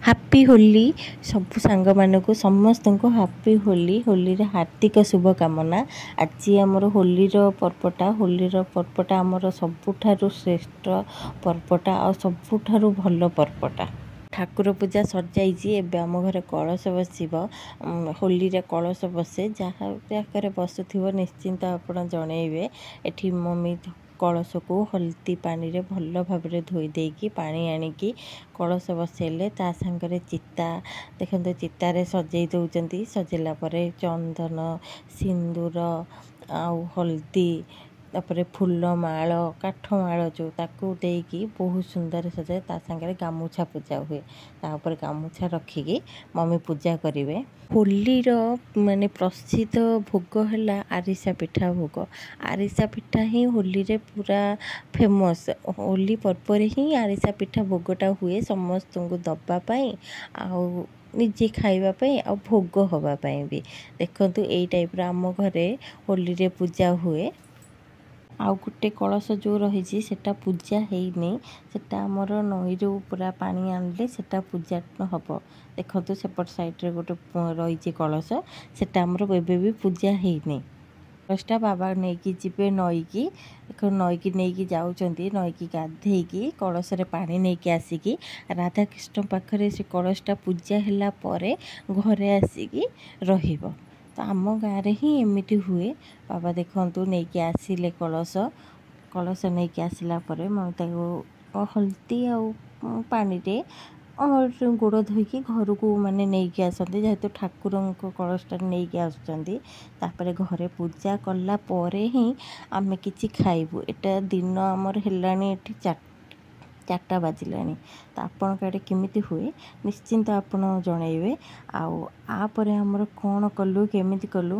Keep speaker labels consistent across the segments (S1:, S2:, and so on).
S1: Happy Holi ସବୁ ସାଙ୍ଗମାନଙ୍କୁ ସମସ୍ତଙ୍କୁ ହାପି ହୋଲି। ହୋଲିରେ ହାର୍ଦ୍ଦିକ ଶୁଭକାମନା। ଆଜି ଆମର ହୋଲିର ପର୍ବଟା ଆମର ସବୁଠାରୁ ଶ୍ରେଷ୍ଠ ପର୍ବଟା ଆଉ ସବୁଠାରୁ ଭଲ ପର୍ବଟା। ଠାକୁର ପୂଜା ସରିଯାଇଛି। ଏବେ ଆମ ଘରେ କଳସ ବସିବ। ହୋଲିରେ କଳସ ବସେ। ଯାହା ଜାଗାରେ ବସୁଥିବ ନିଶ୍ଚିନ୍ତ ଆପଣ ଜଣେଇବେ। ଏଠି ମମି କଳସକୁ ହଳଦୀ ପାଣିରେ ଭଲ ଭାବରେ ଧୋଇ ଦେଇକି ପାଣି ଆଣିକି କଳସ ବସେଇଲେ ତା ସାଙ୍ଗରେ ଚିତା ଦେଖନ୍ତୁ ଚିତାରେ ସଜେଇ ଦେଉଛନ୍ତି। ସଜେଇଲା ପରେ ଚନ୍ଦନ ସିନ୍ଦୁର ଆଉ ହଳଦୀ ତାପରେ ଫୁଲ ମାଳ କାଠ ମାଳ ଯେଉଁ ତାକୁ ଦେଇକି ବହୁତ ସୁନ୍ଦର ସଜାଏ। ତା ସାଙ୍ଗରେ ଗାମୁଛା ପୂଜା ହୁଏ। ତାପରେ ଗାମୁଛା ରଖିକି ମମି ପୂଜା କରିବେ। ହୋଲିର ମାନେ ପ୍ରସିଦ୍ଧ ଭୋଗ ହେଲା ଆରିସା ପିଠା ଭୋଗ। ଆରିସା ପିଠା ହିଁ ହୋଲିରେ ପୁରା ଫେମସ୍। ହୋଲି ପର୍ବରେ ହିଁ ଆରିସା ପିଠା ଭୋଗଟା ହୁଏ ସମସ୍ତଙ୍କୁ ଦେବା ପାଇଁ ଆଉ ନିଜେ ଖାଇବା ପାଇଁ ଆଉ ଭୋଗ ହେବା ପାଇଁ ବି। ଦେଖନ୍ତୁ ଏଇ ଟାଇପ୍ର ଆମ ଘରେ ହୋଲିରେ ପୂଜା ହୁଏ। ଆଉ ଗୋଟେ କଳସ ଯେଉଁ ରହିଛି ସେଟା ପୂଜା ହେଇନି। ସେଟା ଆମର ନଈରୁ ପୁରା ପାଣି ଆଣିଲେ ସେଟା ପୂଜା ହେବ। ଦେଖନ୍ତୁ ସେପଟ ସାଇଡ଼୍ରେ ଗୋଟେ ରହିଛି କଳସ। ସେଟା ଆମର ଏବେ ବି ପୂଜା ହେଇନି। କଳସଟା ବାବା ନେଇକି ଯିବେ ନଈକି। ନଈକି ନେଇକି ଯାଉଛନ୍ତି। ନଈକି ଗାଧେଇକି କଳସରେ ପାଣି ନେଇକି ଆସିକି ରାଧାକୃଷ୍ଣ ପାଖରେ ସେ କଳସଟା ପୂଜା ହେଲା ପରେ ଘରେ ଆସିକି ରହିବ। ତ ଆମ ଗାଁରେ ହିଁ ଏମିତି ହୁଏ। ବାବା ଦେଖନ୍ତୁ ନେଇକି ଆସିଲେ କଳସ ନେଇକି ଆସିଲା ପରେ ମୁଁ ତାକୁ ହଳଦୀ ଆଉ ପାଣିରେ ଗୋଡ଼ ଧୋଇକି ଘରକୁ ମାନେ ନେଇକି ଆସନ୍ତି। ଯେହେତୁ ଠାକୁରଙ୍କ କଳସଟା ନେଇକି ଆସୁଛନ୍ତି। ତାପରେ ଘରେ ପୂଜା କଲା ପରେ ହିଁ ଆମେ କିଛି ଖାଇବୁ। ଏଟା ଦିନ ଆମର ହେଲାଣି ଏଠି 4ଟା ବାଜିଲାଣି। ତ ଆପଣଙ୍କ ଆଡ଼େ କେମିତି ହୁଏ ନିଶ୍ଚିନ୍ତ ଆପଣ ଜଣେଇବେ। ଆଉ ଆପରେ ଆମର କ'ଣ କଲୁ କେମିତି କଲୁ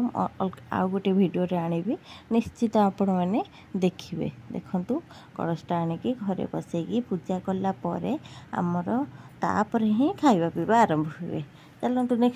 S1: ଆଉ ଗୋଟେ ଭିଡ଼ିଓରେ ଆଣିବି। ନିଶ୍ଚିତ ଆପଣମାନେ ଦେଖିବେ। ଦେଖନ୍ତୁ କଳସଟା ଆଣିକି ଘରେ ବସେଇକି ପୂଜା କଲା ପରେ ଆମର ତାପରେ ହିଁ ଖାଇବା ପିଇବା ଆରମ୍ଭ ହୁଏ। ଚାଲନ୍ତୁ ନେକ୍ସଟ